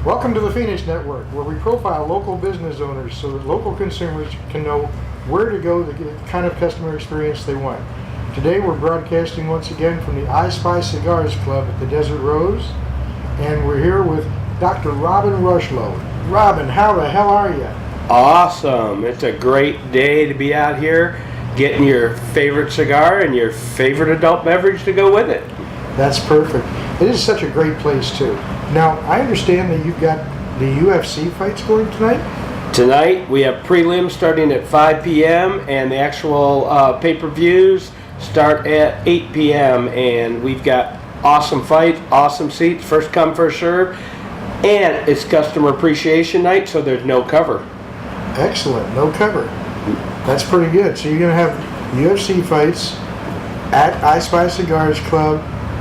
Welcome to the Phoenix Network, where we profile local business owners so that local consumers can know where to go to get the kind of customer experience they want. Today we're broadcasting once again from the I Spy Cigars Club at the Desert Rose, and we're here with Dr. Robin Rushlow. Robin, how the hell are you? Awesome. It's a great day to be out here getting your favorite cigar and your favorite adult beverage to go with it. That's perfect. It is such a great place too. Now, I understand that you've got the UFC fights going tonight? Tonight we have prelims starting at 5 p.m. and the actual pay-per-views start at 8 p.m. and we've got awesome fights, awesome seats, first come, first serve, and it's customer appreciation night, so there's no cover. Excellent, no cover. That's pretty good. So you're going to have UFC fights at I Spy Cigars Club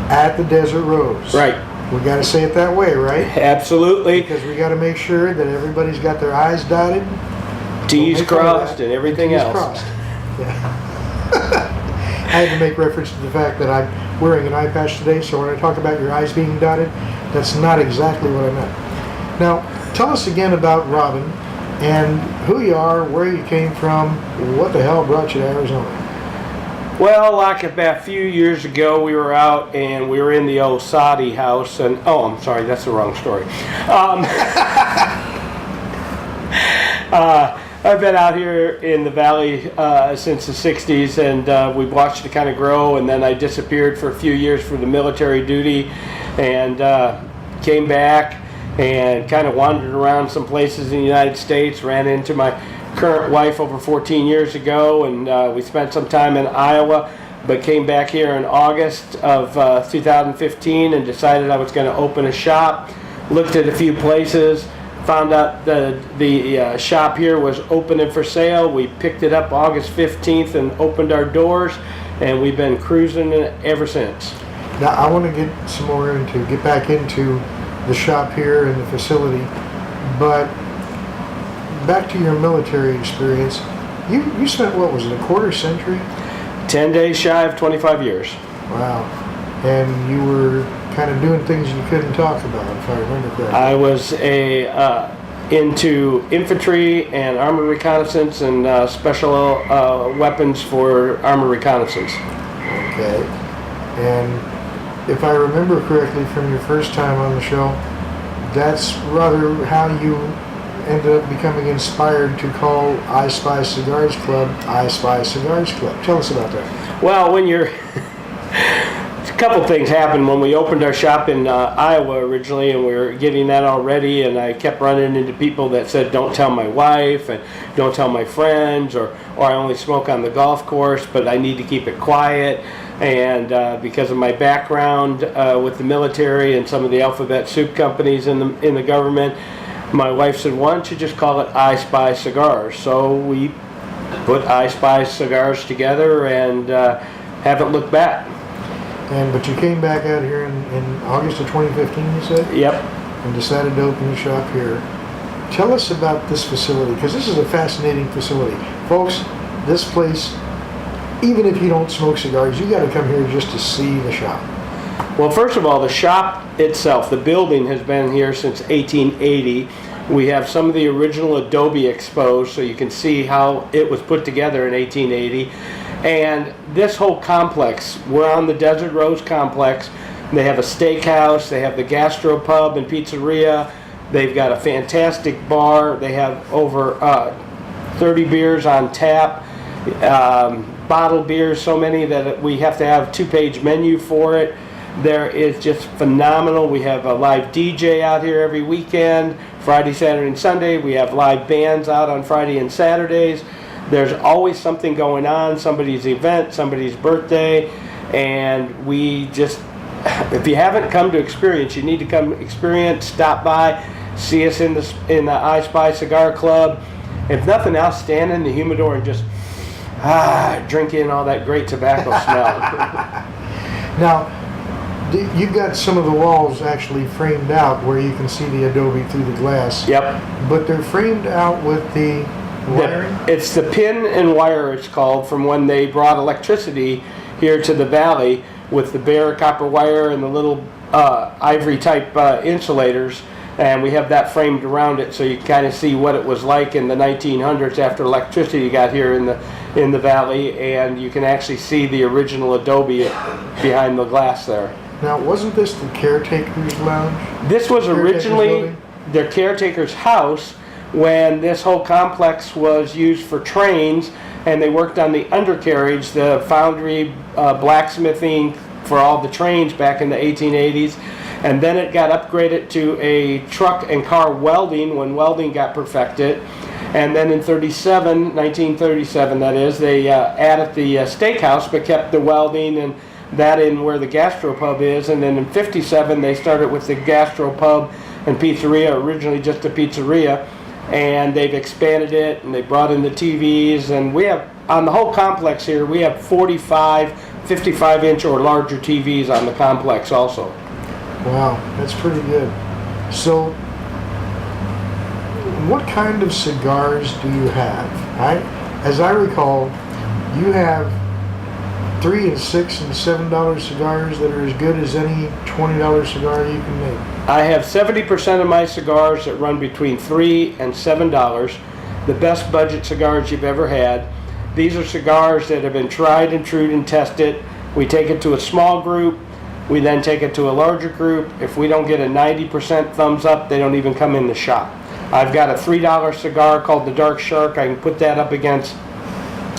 at the Desert Rose. Right. We got to say it that way, right? Absolutely. Because we got to make sure that everybody's got their I's dotted, T's crossed, and everything T's else. Crossed. Yeah. I had to make reference to the fact that I'm wearing an eye patch today, so when I talk about your I's being dotted, that's not exactly what I meant. Now, tell us again about Robin and who you are, where you came from, what the hell brought you to Arizona? Well, like about a few years ago, we were out and we were in the old Saudi house, and I'm sorry, that's the wrong story. I've been out here in the valley since the 60s, and we've watched it kind of grow, and then I disappeared for a few years for the military duty, and came back and kind of wandered around some places in the United States, ran into my current wife over 14 years ago, and we spent some time in Iowa, but came back here in August of 2015 and decided I was going to open a shop. Looked at a few places, found out the shop here was open and for sale. We picked it up August 15th and opened our doors, and we've been cruising it ever since. Now I want to get back into the shop here and the facility, but back to your military experience. You spent, what was it, a quarter century? 10 days shy of 25 years. Wow. And you were kind of doing things you couldn't talk about, if I remember correctly. I was into infantry and armor reconnaissance and special weapons for armor reconnaissance. Okay. And if I remember correctly from your first time on the show, that's rather how you ended up becoming inspired to call I Spy Cigars Club I Spy Cigars Club. Tell us about that. Well, when you're a couple things happened when we opened our shop in Iowa originally, and we were getting that all ready, and I kept running into people that said, don't tell my wife and don't tell my friends, or I only smoke on the golf course, but I need to keep it quiet. And because of my background with the military and some of the alphabet soup companies in the government, my wife said, why don't you just call it I Spy Cigars? So we put I Spy Cigars together and haven't looked back. But you came back out here in August of 2015, you said? Yep. And decided to open the shop here. Tell us about this facility, because this is a fascinating facility. Folks, this place, even if you don't smoke cigars, you got to come here just to see the shop. Well, first of all, the shop itself, the building has been here since 1880. We have some of the original adobe exposed, so you can see how it was put together in 1880. And this whole complex, we're on the Desert Rose complex. They have a steakhouse, they have the gastropub and pizzeria, they've got a fantastic bar, they have over 30 beers on tap, bottled beers, so many that we have to have a 2-page menu for it. There is just phenomenal. We have a live DJ out here every weekend, Friday, Saturday, and Sunday. We have live bands out on Friday and Saturdays. There's always something going on, somebody's event, somebody's birthday, and we just, if you haven't come to experience, you need to come experience, stop by, see us in the I Spy Cigar Club. If nothing else, stand in the humidor and just drink in all that great tobacco smell. Now, you've got some of the walls actually framed out where you can see the adobe through the glass. Yep. But they're framed out with the wiring? It's the pin and wire, it's called, from when they brought electricity here to the valley with the bare copper wire and the little ivory type insulators. and we have that framed around it so you kind of see what it was like in the 1900s after electricity got here in the valley, and you can actually see the original adobe behind the glass there. Now, wasn't this the caretaker's lounge? This was Caretaker's originally building? the caretaker's house when this whole complex was used for trains, and they worked on the undercarriage, the foundry, blacksmithing for all the trains back in the 1880s. And then it got upgraded to a truck and car welding when welding got perfected. And then in 1937 that is, they added the steakhouse but kept the welding and that in where the gastropub is. And then in 57 they started with the gastropub and pizzeria, originally just a pizzeria. And they've expanded it and they brought in the TVs. And we have, on the whole complex here, we have 45, 55-inch or larger TVs on the complex also. Wow, that's pretty good. So, what kind of cigars do you have? As I recall, you have $3 and $6 and $7 cigars that are as good as any $20 cigar you can make. I have 70% of my cigars that run between $3 and $7, the best budget cigars you've ever had. These are cigars that have been tried and true and tested. We take it to a small group. We then take it to a larger group. If we don't get a 90% thumbs up, they don't even come in the shop. I've got a $3 cigar called the Dark Shark. I can put that up against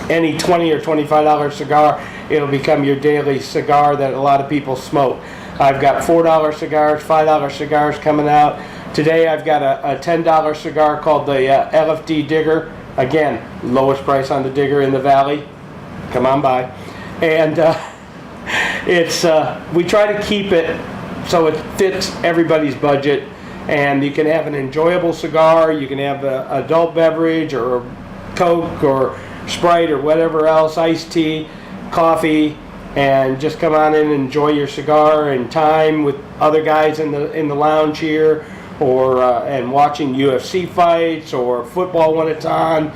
any $20 or $25 cigar. It'll become your daily cigar that a lot of people smoke. I've got $4 cigars, $5 cigars coming out. Today I've got a $10 cigar called the LFD Digger. Again, lowest price on the Digger in the valley. Come on by. And we try to keep it so it fits everybody's budget, and you can have an enjoyable cigar, you can have an adult beverage or Coke or Sprite or whatever else, iced tea, coffee, and just come on in and enjoy your cigar and time with other guys in the lounge here, or and watching UFC fights or football when it's on.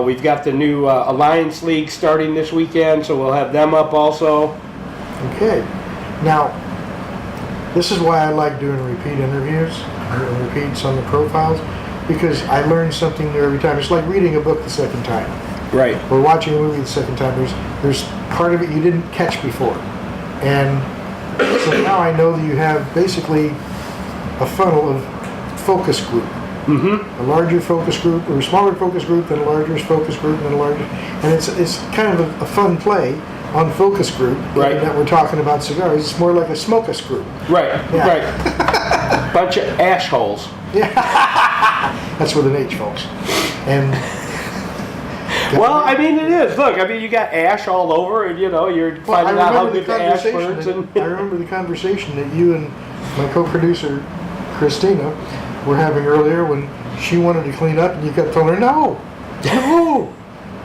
We've got the new Alliance League starting this weekend, so we'll have them up also. Okay. Now, this is why I like doing repeat interviews and repeats on the profiles, because I learn something new every time. It's like reading a book the second time. Right. Or watching a movie the second time. There's part of it you didn't catch before. And so now I know that you have basically a funnel of focus group. Mm-hmm. A larger focus group, or a smaller focus group, then a larger focus group, then a larger. And it's kind of a fun play on focus group, right, that we're talking about cigars. It's more like a smokus group. Right, yeah. Right. Bunch of ash holes. Yeah. That's with an H, folks. And well, I mean, it is. Look, I mean, you got ash all over, and you're finding out how good the ash burns. I remember the conversation that you and my co-producer Christina were having earlier when she wanted to clean up, and you kept telling her, "No,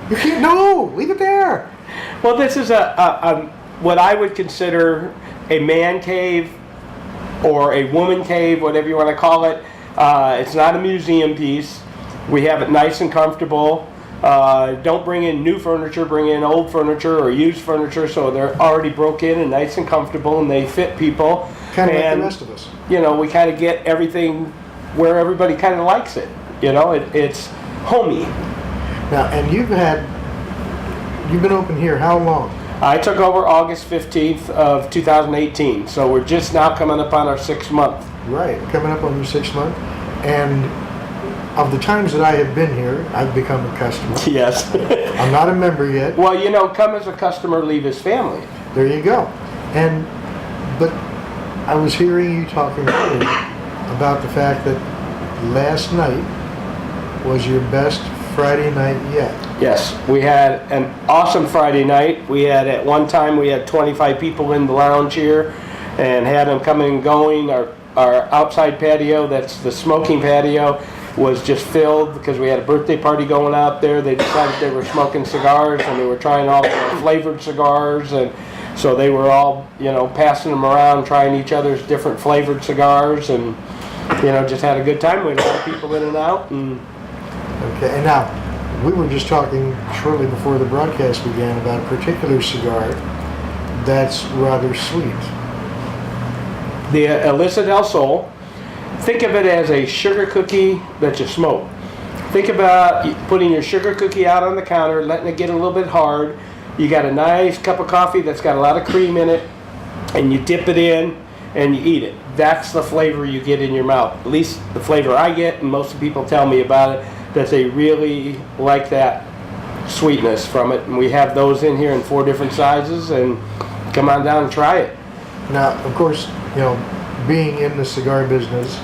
you can't. No, leave it there." Well, this is a what I would consider a man cave or a woman cave, whatever you want to call it. It's not a museum piece. We have it nice and comfortable. Don't bring in new furniture, bring in old furniture or used furniture, so they're already broke in and nice and comfortable, and they fit people. Kind of like the rest of us. We kind of get everything where everybody kind of likes it. It's homey. Now, and you've been open here how long? I took over August 15th of 2018, so we're just now coming up on our 6th month. Right, coming up on your 6th month. And of the times that I have been here, I've become a customer. Yes. I'm not a member yet. Well, come as a customer, leave as family. There you go. But I was hearing you talking earlier about the fact that last night was your best Friday night yet. Yes, we had an awesome Friday night. At one time we had 25 people in the lounge here and had them coming and going. Our outside patio, that's the smoking patio, was just filled because we had a birthday party going out there. They decided they were smoking cigars and they were trying all the flavored cigars, and so they were all, passing them around, trying each other's different flavored cigars, and just had a good time. We had a lot of people in and out. Okay, and now, we were just talking shortly before the broadcast began about a particular cigar that's rather sweet. The Elisa del Sol think of it as a sugar cookie that you smoke. Think about putting your sugar cookie out on the counter, letting it get a little bit hard. You got a nice cup of coffee that's got a lot of cream in it, and you dip it in and you eat it. That's the flavor you get in your mouth. At least the flavor I get, and most of the people tell me about it, that they really like that sweetness from it. And we have those in here in 4 different sizes, and come on down and try it. Now, of course, you know, being in the cigar business,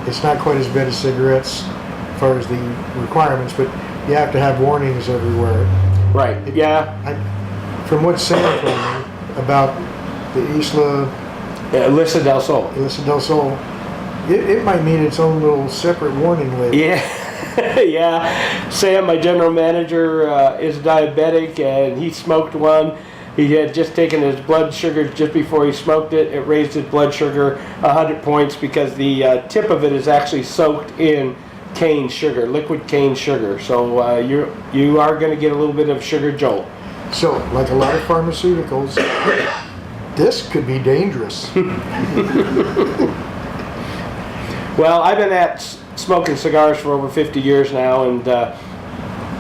it's not quite as bad as cigarettes as far as the requirements, but you have to have warnings everywhere. Right, yeah. From what Sam told me about the Lista del Sol. Isla del Sol, it might need its own little separate warning label. Yeah, yeah. Sam, my general manager, is diabetic, and he smoked one. He had just taken his blood sugar just before he smoked it. It raised his blood sugar 100 points because the tip of it is actually soaked in cane sugar, liquid cane sugar. So you are going to get a little bit of sugar jolt. So, like a lot of pharmaceuticals, this could be dangerous. Well, I've been at smoking cigars for over 50 years now, and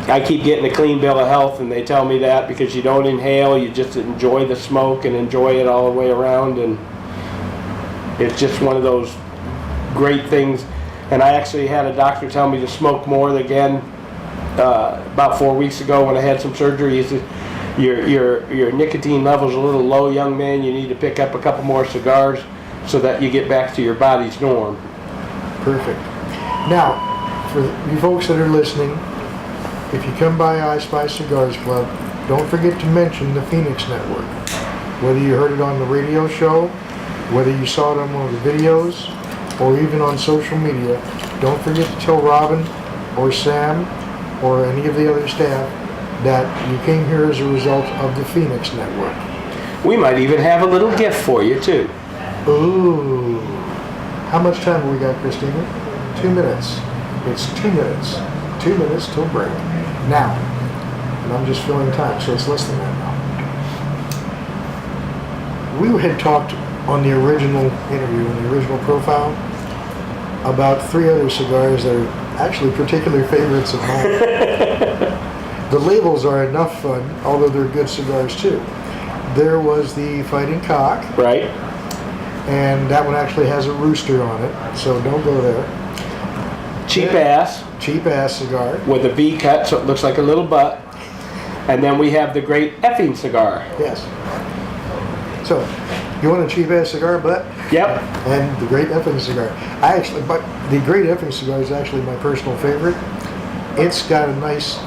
I keep getting a clean bill of health, and they tell me that because you don't inhale, you just enjoy the smoke and enjoy it all the way around, and it's just one of those great things. And I actually had a doctor tell me to smoke more again about 4 weeks ago when I had some surgery. He said, your nicotine level's a little low, young man. You need to pick up a couple more cigars so that you get back to your body's norm. Perfect. Now, for you folks that are listening, if you come by I Spy Cigars Club, don't forget to mention the Phoenix Network. Whether you heard it on the radio show, whether you saw it on one of the videos, or even on social media, don't forget to tell Robin or Sam or any of the other staff that you came here as a result of the Phoenix Network. We might even have a little gift for you, too. Ooh. How much time have we got, Christina? 2 minutes. It's 2 minutes. 2 minutes till break. Now, and I'm just filling time, so it's less than that now. We had talked on the original interview, on the original profile, about 3 other cigars that are actually particular favorites of mine. The labels are enough fun, although they're good cigars too. There was the Fighting Cock. Right. And that one actually has a rooster on it, so don't go there. Cheap ass. Cheap ass cigar. With a V cut, so it looks like a little butt. And then we have the Great Effing Cigar. Yes. So, you want a cheap ass cigar, butt? Yep. And the Great Effing Cigar. But the Great Effing Cigar is actually my personal favorite. It's got a nice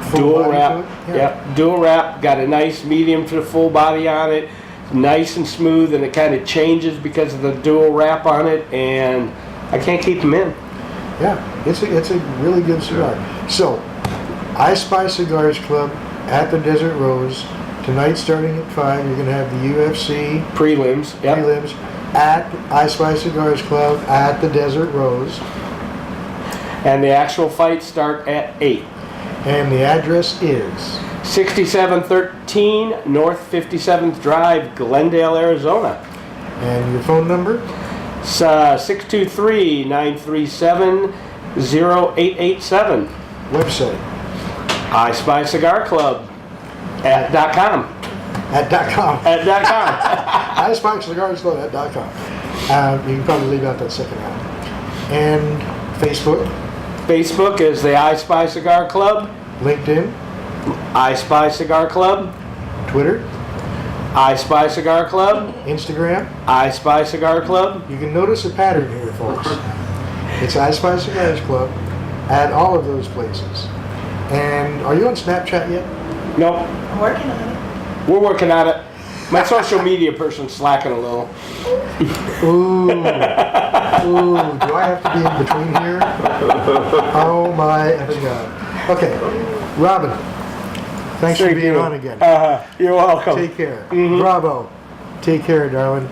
full Dual body wrap. to it. Yep. Dual wrap. Got a nice medium to full body on it. Nice and smooth, and it kind of changes because of the dual wrap on it, and I can't keep them in. Yeah, it's a really good cigar. So, I Spy Cigars Club at the Desert Rose. Tonight starting at 5, you're going to have the UFC Prelims. Yep. prelims at I Spy Cigars Club at the Desert Rose. And the actual fights start at 8. And the address is 6713 North 57th Drive, Glendale, Arizona. And your phone number? 623-937-0887. Website? I Spy Cigar Club at .com. At .com. At .com. I Spy Cigars Club at .com. You can probably leave out that second half. And Facebook? Facebook is the I Spy Cigar Club. LinkedIn? I Spy Cigar Club. Twitter? I Spy Cigar Club. Instagram? I Spy Cigar Club. You can notice a pattern here, folks. It's I Spy Cigars Club at all of those places. And are you on Snapchat yet? Nope. I'm working on it. We're working on it. My social media person's slacking a little. Ooh. Ooh. Do I have to be in between here? Oh my effing God. Okay. Robin, thanks for being on again. You're welcome. Take care. Bravo. Take care, darling.